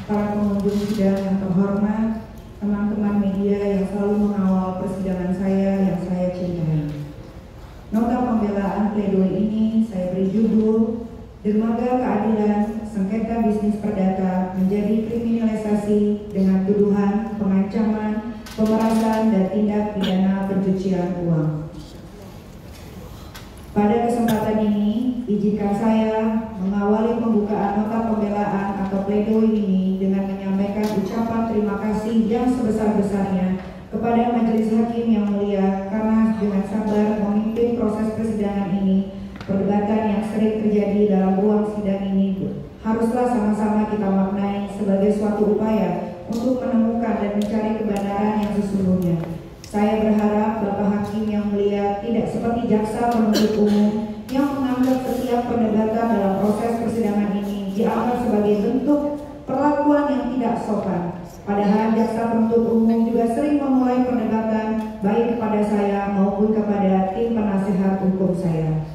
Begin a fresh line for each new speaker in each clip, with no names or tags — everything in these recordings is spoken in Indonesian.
para pengunjung sidang yang terhormat, teman-teman media yang selalu mengawal persidangan saya yang saya cintai. Nota pembelaan pledoi ini saya beri judul Dermaga Keadilan Sengketa Bisnis Perdata menjadi kriminalisasi dengan tuduhan pengancaman, pemerasan, dan tindak pidana pencucian uang. Pada kesempatan ini, izinkan saya mengawali pembukaan nota pembelaan atau pledoi ini dengan menyampaikan ucapan terima kasih yang sebesar-besarnya kepada Majelis Hakim yang mulia karena dengan sabar memimpin proses persidangan ini. Perdebatan yang sering terjadi dalam ruang sidang ini haruslah sama-sama kita maknai sebagai suatu upaya untuk menemukan dan mencari kebenaran yang sesungguhnya. Saya berharap Bapak Hakim yang mulia tidak seperti jaksa penuntut umum yang menganggap setiap perdebatan dalam proses persidangan ini dianggap sebagai bentuk perlakuan yang tidak sopan. Padahal jaksa penuntut umum juga sering memulai perdebatan baik kepada saya maupun kepada tim penasehat hukum saya.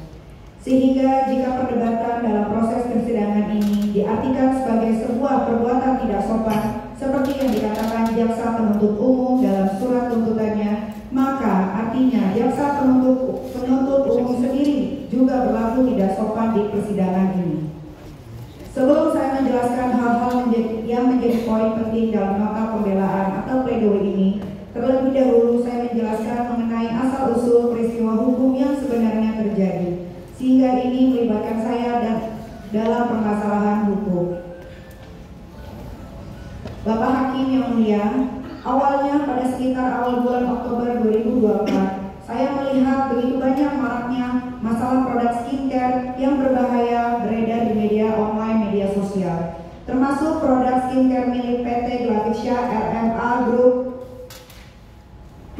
Sehingga jika perdebatan dalam proses persidangan ini diartikan sebagai sebuah perbuatan tidak sopan seperti yang dikatakan jaksa penuntut umum dalam surat tuntutannya, maka artinya jaksa penuntut umum sendiri juga berlaku tidak sopan di persidangan ini. Sebelum saya menjelaskan hal-hal yang menjadi poin penting dalam nota pembelaan atau pledoi ini, terlebih dahulu saya menjelaskan mengenai asal-usul peristiwa hukum yang sebenarnya terjadi, sehingga ini melibatkan saya dalam permasalahan hukum. Bapak Hakim yang mulia, awalnya pada sekitar awal bulan Oktober 2024, saya melihat begitu banyak maraknya masalah produk skincare yang berbahaya beredar di media online, media sosial, termasuk produk skincare milik PT Glavicia RMA Group.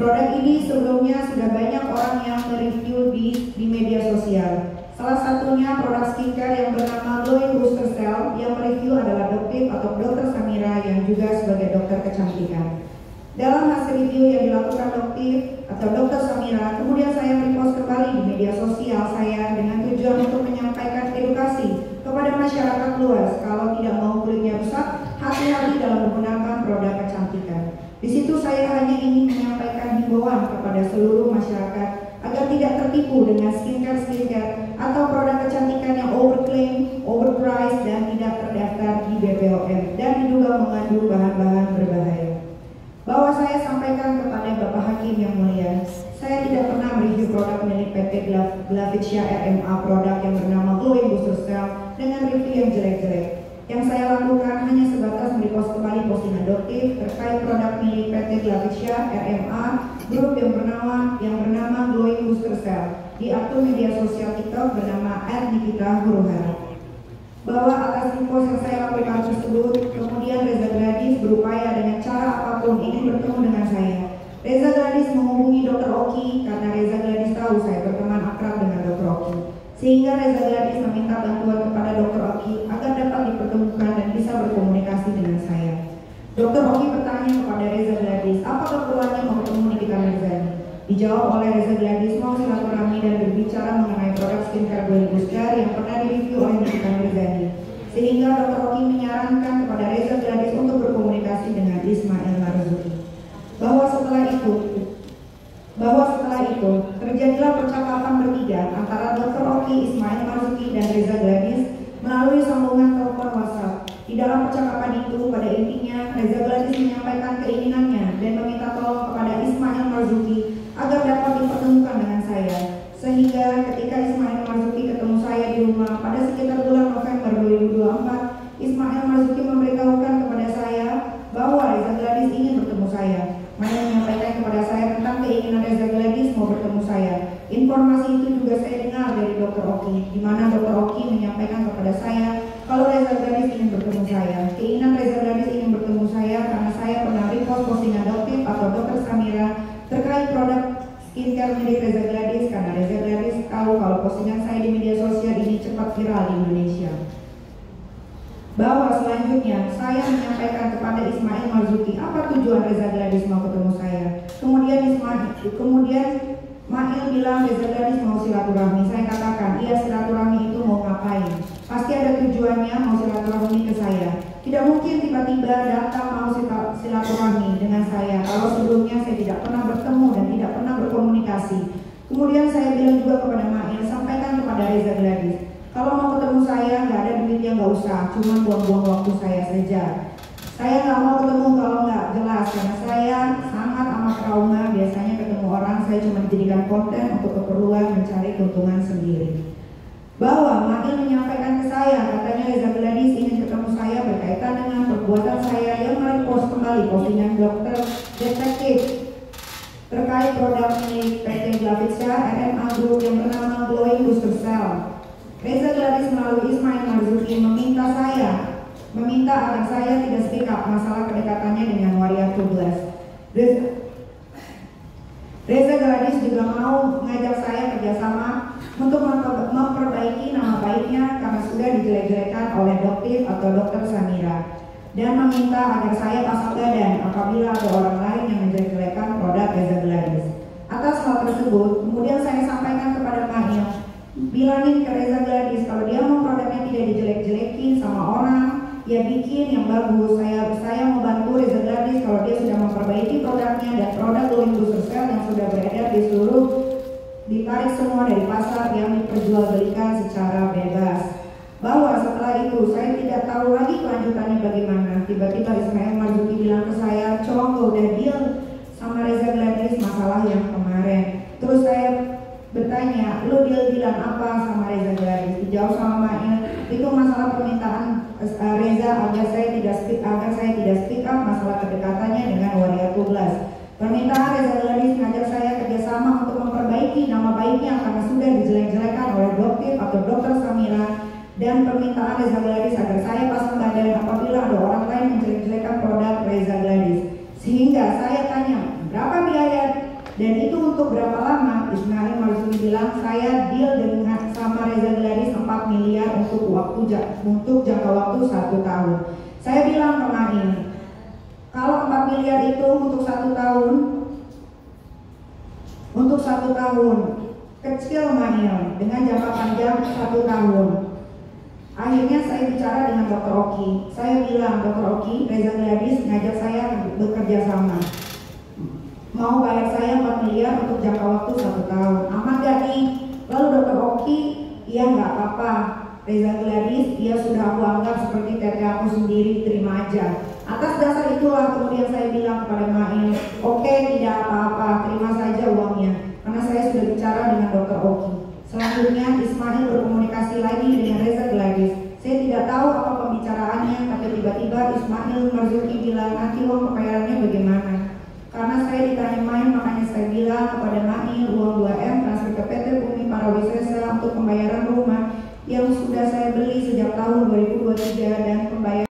Produk ini sebelumnya sudah banyak orang yang mereview di media sosial. Salah satunya produk skincare yang bernama Glowing Booster Cell yang mereview adalah Dr. Samira yang juga sebagai dokter kecantikan. Dalam hasil review yang dilakukan Dr. Samira, kemudian saya repost kembali di media sosial saya dengan tujuan untuk menyampaikan edukasi kepada masyarakat luas kalau tidak mau kulitnya rusak, hati-hati dalam menggunakan produk kecantikan. Di situ saya hanya ingin menyampaikan himbauan kepada seluruh masyarakat agar tidak tertipu dengan skincare atau produk kecantikan yang overclaim, overpriced, dan tidak terdaftar di BPOM dan diduga mengandung bahan-bahan berbahaya. Bahwa saya sampaikan kepada Bapak Hakim yang mulia, saya tidak pernah mereview produk milik PT Glavicia RMA produk yang bernama Glowing Booster Cell dengan review yang jelek-jelek. Yang saya lakukan hanya sebatas merepost kembali postingan adoptif terkait produk milik PT Glavicia RMA Group yang bernama Glowing Booster Cell di akun media sosial TikTok bernama @nikita Huruhara. Bahwa atas info yang saya lakukan tersebut, kemudian Reza Gladys berupaya dengan cara apapun ingin bertemu dengan saya. Reza Gladys menghubungi Dr. Oki karena Reza Gladys tahu saya berteman akrab dengan Dr. Oki. Sehingga Reza Gladys meminta bantuan kepada Dr. Oki agar dapat dipertemukan dan bisa berkomunikasi dengan saya. Dr. Oki bertanya kepada Reza Gladys, apa keperluannya mau bertemu Nikita Mirzani? Dijawab oleh Reza Gladys mau silaturahmi dan berbicara mengenai produk skincare Glowing Booster yang pernah direview oleh Nikita Mirzani. Sehingga Dr. Oki menyarankan kepada Reza Gladys untuk berkomunikasi dengan Ismail Marzuki. Bahwa setelah itu terjadilah percakapan bertiga antara Dr. Oki, Ismail Marzuki, dan Reza Gladys melalui sambungan telepon WhatsApp. Di dalam percakapan itu, pada intinya Reza Gladys menyampaikan keinginannya dan meminta tolong kepada Ismail Marzuki agar dapat dipertemukan dengan saya. Sehingga ketika Ismail Marzuki ketemu saya di rumah pada sekitar bulan November 2024, Ismail Marzuki memberitahukan kepada saya bahwa Reza Gladys ingin bertemu saya. Mereka menyampaikan kepada saya tentang keinginan Reza Gladys mau bertemu saya. Informasi itu juga saya dengar dari Dr. Oki, di mana Dr. Oki menyampaikan kepada saya kalau Reza Gladys ingin bertemu saya. Keinginan Reza Gladys ingin bertemu saya karena saya pernah repost postingan adoptif atau Dr. Samira terkait produk skincare milik Reza Gladys karena Reza Gladys tahu kalau postingan saya di media sosial ini cepat viral di Indonesia. Bahwa selanjutnya saya menyampaikan kepada Ismail Marzuki apa tujuan Reza Gladys mau ketemu saya. Kemudian Mail bilang Reza Gladys mau silaturahmi. Saya katakan, iya silaturahmi itu mau ngapain? Pasti ada tujuannya mau silaturahmi ke saya. Tidak mungkin mungkin tiba-tiba datang mau silaturahmi dengan saya kalau sebelumnya saya tidak pernah bertemu dan tidak pernah berkomunikasi. Kemudian saya bilang juga kepada Mail, sampaikan kepada Reza Gladys, kalau mau ketemu saya nggak ada duitnya, nggak usah, cuma buang-buang waktu saya saja. Saya nggak mau ketemu kalau nggak jelas, karena saya sangat amat trauma. Biasanya ketemu orang saya cuma dijadikan konten untuk keperluan mencari keuntungan sendiri. Bahwa Mail menyampaikan ke saya, katanya Reza Gladys ingin ketemu saya berkaitan dengan perbuatan saya yang merepost kembali postingan dokter detektif terkait produk milik PT Glavitsa RMA Group yang bernama Glowing Booster Cell. Reza Gladys melalui Ismail Marzuki meminta agar saya tidak speak up masalah kedekatannya dengan Waria Tugas. Reza Gladys juga mau mengajak saya kerjasama untuk memperbaiki nama baiknya karena sudah dijelek-jelekan oleh Doktif atau Dokter Samira, dan meminta agar saya pasang badan apabila ada orang lain yang menjelek-jelekan produk Reza Gladys. Atas hal tersebut, kemudian saya sampaikan kepada Mail, bilangin ke Reza Gladys kalau dia mau produknya tidak dijelek-jelekin sama orang, ya bikin yang bagus. Saya mau bantu Reza Gladys kalau dia sudah memperbaiki produknya dan produk Glowing Booster Cell yang sudah beredar di seluruh, ditarik semua dari pasar yang diperjualbelikan secara bebas. Bahwa setelah itu saya tidak tahu lagi kelanjutannya bagaimana. Tiba-tiba Ismail Marzuki bilang ke saya, Conggo udah deal sama Reza Gladys masalah yang kemarin. Terus saya bertanya, lu deal-dealan apa sama Reza Gladys? Dijawab sama Mail, itu masalah permintaan Reza agar saya tidak speak up masalah kedekatannya dengan Waria Tugas. Permintaan Reza Gladys mengajak saya kerjasama untuk memperbaiki nama baiknya karena sudah dijelek-jelekan oleh Doktif atau Dokter Samira, dan permintaan Reza Gladys agar saya pasang badan apabila ada orang lain menjelek-jelekan produk Reza Gladys. Sehingga saya tanya, berapa biaya dan itu untuk berapa lama? Ismail Marzuki bilang, saya deal dengan sama Reza Gladys 4 miliar untuk jangka waktu 1 tahun. Saya bilang ke Mail, kalau 4 miliar itu untuk 1 tahun, kecil Mail, dengan jangka panjang 1 tahun. Akhirnya saya bicara dengan Dr. Oki. Saya bilang, Dr. Oki, Reza Gladys ngajak saya bekerja sama. Mau bayar saya 4 miliar untuk jangka waktu 1 tahun. Aman gak nih? Lalu Dr. Oki, iya nggak apa-apa. Reza Gladys, dia sudah aku anggap seperti teteh aku sendiri, terima aja. Atas dasar itulah kemudian saya bilang kepada Mail, oke, tidak apa-apa, terima saja uangnya. Karena saya sudah bicara dengan Dr. Oki. Selanjutnya Ismail berkomunikasi lagi dengan Reza Gladys. Saya tidak tahu apa pembicaraannya, tapi tiba-tiba Ismail Marzuki bilang, nanti uang pembayarannya bagaimana? Karena saya ditanya Mail, makanya saya bilang kepada Mail, uang 2M transfer ke PT Bumi Parawisesa untuk pembayaran rumah yang sudah saya beli sejak tahun 2023 dan pembayaran